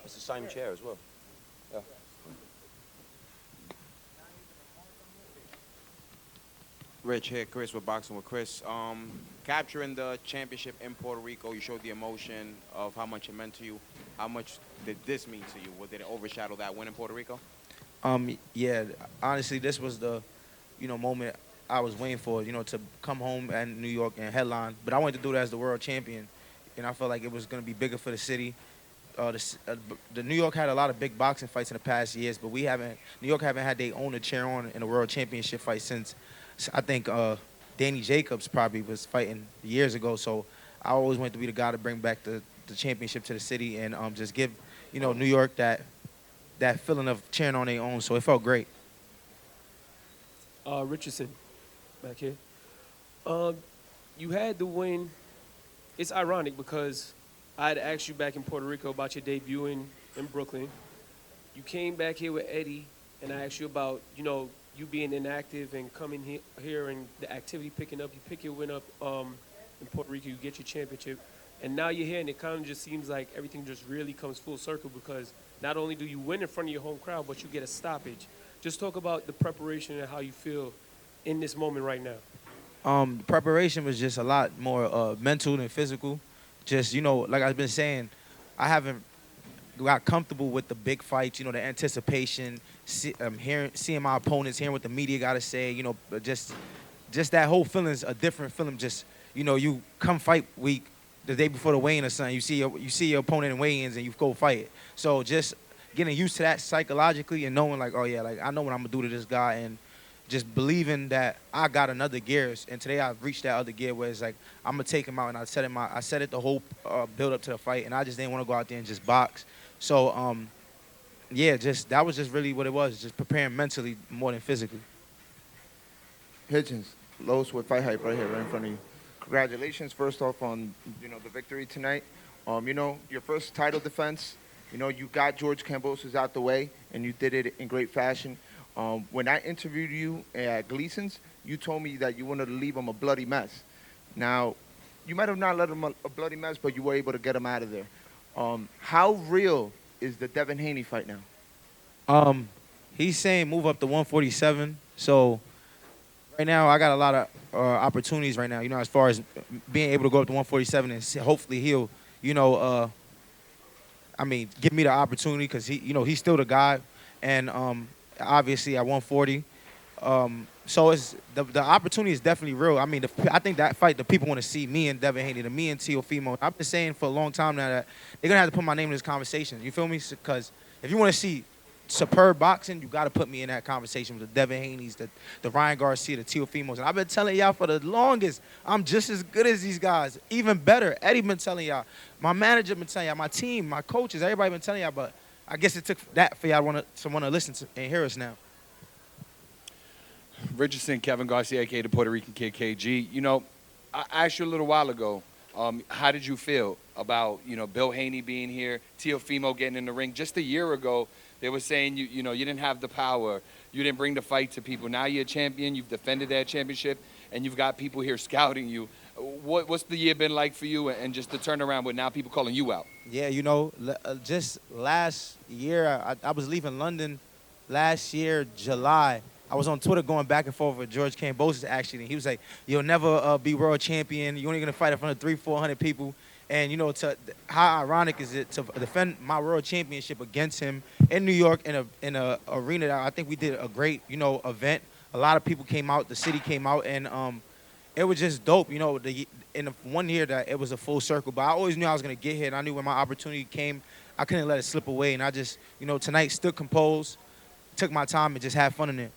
It's the same chair as well. Yeah. Rich here, Chris with Boxing with Chris. Capturing the championship in Puerto Rico, you showed the emotion of how much it meant to you. How much did this mean to you? Did it overshadow that win in Puerto Rico? Yeah, honestly, this was the, moment I was waiting for, to come home in New York and headline. But I wanted to do that as the world champion, and I felt like it was going to be bigger for the city. The New York had a lot of big boxing fights in the past years, but New York haven't had their own to cheer on in a world championship fight since, I think, Danny Jacobs probably was fighting years ago. So I always wanted to be the guy to bring back the championship to the city and just give, New York that feeling of cheering on their own. So it felt great. Richardson, back here. You had the win. It's ironic because I had asked you back in Puerto Rico about your debut in Brooklyn. You came back here with Eddie, and I asked you about, you being inactive and coming here and the activity picking up. You pick your win up in Puerto Rico, you get your championship. And now you're here, and it kind of just seems like everything just really comes full circle because not only do you win in front of your home crowd, but you get a stoppage. Just talk about the preparation and how you feel in this moment right now. The preparation was just a lot more mental than physical. Just, like I've been saying, I haven't got comfortable with the big fights, the anticipation, seeing my opponents, hearing what the media got to say, just that whole feeling is a different feeling. Just, you come fight week the day before the weigh-in or something, you see your opponent in weigh-ins and you go fight it. So just getting used to that psychologically and knowing like, oh yeah, like I know what I'm gonna do to this guy and just believing that I got another gear. And today I've reached that other gear where it's like I'm gonna take him out and I set it the whole build up to the fight and I just didn't want to go out there and just box. So yeah, that was just really what it was, just preparing mentally more than physically. Hitchins, Lowe's with Fight Hype right here, right in front of you. Congratulations, first off, on the victory tonight. Your first title defense. You got George Kambosos out the way, and you did it in great fashion. When I interviewed you at Gleason's, you told me that you wanted to leave him a bloody mess. Now, you might have not let him a bloody mess, but you were able to get him out of there. How real is the Devin Haney fight now? He's saying move up to 147. So right now I got a lot of opportunities right now, as far as being able to go up to 147 and hopefully he'll, give me the opportunity because he's still the guy. And obviously at 140. So the opportunity is definitely real. I think that fight, the people want to see me and Devin Haney, me and Teofimo. I've been saying for a long time now that they're going to have to put my name in this conversation. You feel me? Because if you want to see superb boxing, you got to put me in that conversation with the Devin Haneys, the Ryan Garcia, the Teofimos. And I've been telling y'all for the longest, I'm just as good as these guys, even better. Eddie been telling y'all. My manager been telling y'all. My team, my coaches, everybody been telling y'all. But I guess it took that for y'all to want to listen to and hear us now. Richardson, Kevin Garcia, a.k.a. the Puerto Rican Kid, KG. I asked you a little while ago, how did you feel about, Bill Haney being here, Teofimo getting in the ring? Just a year ago, they were saying, you didn't have the power. You didn't bring the fight to people. Now you're a champion. You've defended that championship, and you've got people here scouting you. What's the year been like for you and just the turnaround with now people calling you out? Yeah, just last year, I was leaving London last year, July. I was on Twitter going back and forth with George Kambosos, actually. And he was like, you'll never be world champion. You're only going to fight in front of 300-400 people. And, how ironic is it to defend my world championship against him in New York in a arena that I think we did a great, event. A lot of people came out. The city came out. And it was just dope, in the 1 year that it was a full circle. But I always knew I was going to get here. And I knew when my opportunity came, I couldn't let it slip away. And I just, tonight stood composed, took my time, and just had fun in it.